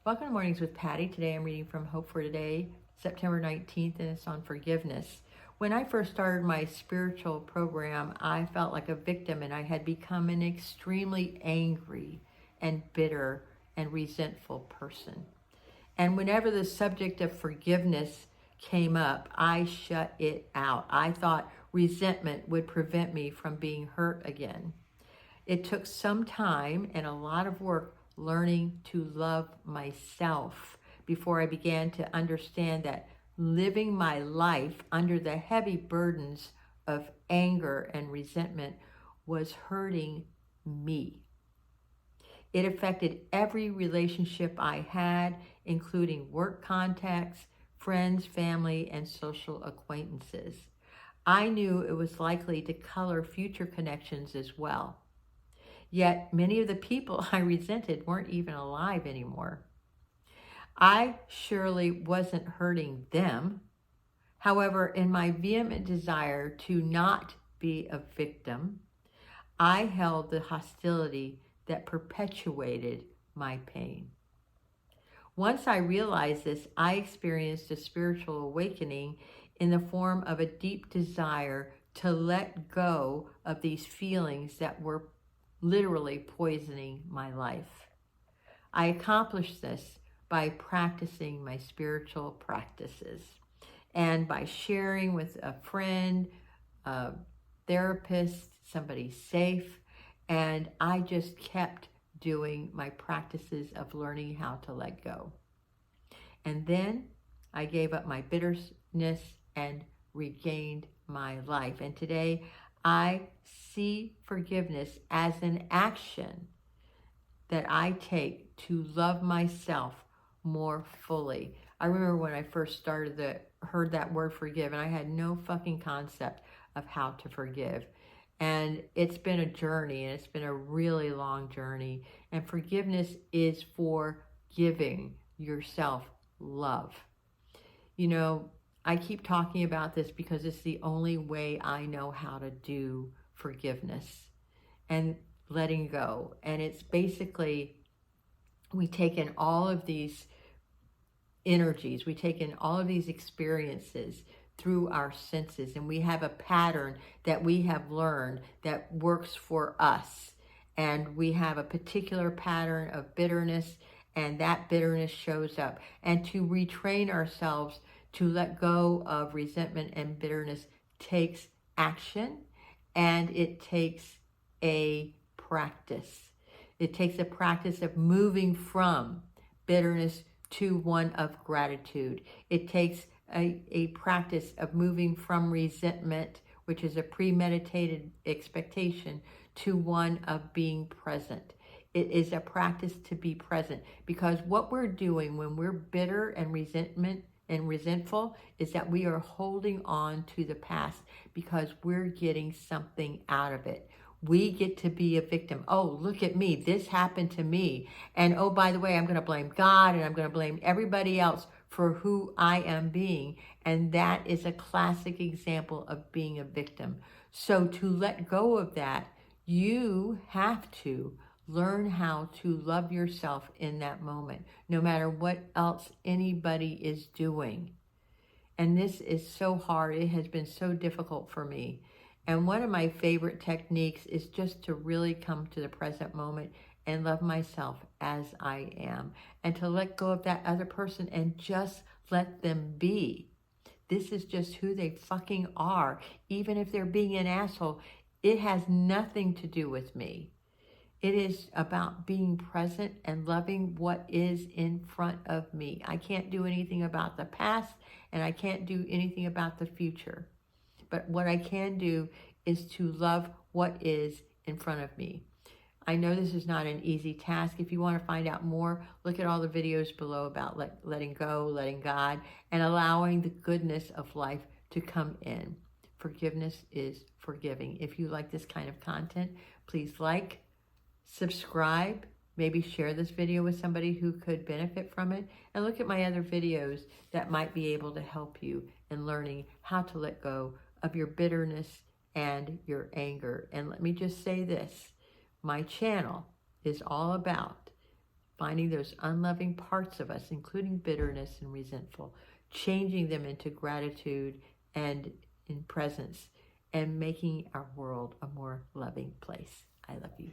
Welcome to Mornings with Patty. Today I'm reading from Hope for Today, September 19th, and it's on forgiveness. When I first started my spiritual program, I felt like a victim and I had become an extremely angry and bitter and resentful person. And whenever the subject of forgiveness came up, I shut it out. I thought resentment would prevent me from being hurt again. It took some time and a lot of work learning to love myself before I began to understand that living my life under the heavy burdens of anger and resentment was hurting me. It affected every relationship I had, including work contacts, friends, family, and social acquaintances. I knew it was likely to color future connections as well. Yet many of the people I resented weren't even alive anymore. I surely wasn't hurting them. However, in my vehement desire to not be a victim, I held the hostility that perpetuated my pain. Once I realized this, I experienced a spiritual awakening in the form of a deep desire to let go of these feelings that were literally poisoning my life. I accomplished this by practicing my spiritual practices and by sharing with a friend, a therapist, somebody safe, and I just kept doing my practices of learning how to let go. And then I gave up my bitterness and regained my life. And today I see forgiveness as an action that I take to love myself more fully. I remember when I first heard that word forgive, and I had no fucking concept of how to forgive. And it's been a journey, and it's been a really long journey. And forgiveness is for giving yourself love. You know, I keep talking about this because it's the only way I know how to do forgiveness and letting go. And it's basically, we take in all of these energies, we take in all of these experiences through our senses, and we have a pattern that we have learned that works for us. And we have a particular pattern of bitterness, and that bitterness shows up. And to retrain ourselves to let go of resentment and bitterness takes action, and it takes a practice. It takes a practice of moving from bitterness to one of gratitude. It takes a practice of moving from resentment, which is a premeditated expectation, to one of being present. It is a practice to be present, because what we're doing when we're bitter and resentful is that we are holding on to the past because we're getting something out of it. We get to be a victim. Oh, look at me. This happened to me. And oh, by the way, I'm going to blame God and I'm going to blame everybody else for who I am being. And that is a classic example of being a victim. So to let go of that, you have to learn how to love yourself in that moment, no matter what else anybody is doing. And this is so hard. It has been so difficult for me. And one of my favorite techniques is just to really come to the present moment and love myself as I am, and to let go of that other person and just let them be. This is just who they fucking are. Even if they're being an asshole, it has nothing to do with me. It is about being present and loving what is in front of me. I can't do anything about the past, and I can't do anything about the future. But what I can do is to love what is in front of me. I know this is not an easy task. If you want to find out more, look at all the videos below about letting go, letting God, and allowing the goodness of life to come in. Forgiveness is forgiving. If you like this kind of content, please like, subscribe, maybe share this video with somebody who could benefit from it, and look at my other videos that might be able to help you in learning how to let go of your bitterness and your anger. And let me just say this, my channel is all about finding those unloving parts of us, including bitterness and resentful, changing them into gratitude and in presence, and making our world a more loving place. I love you.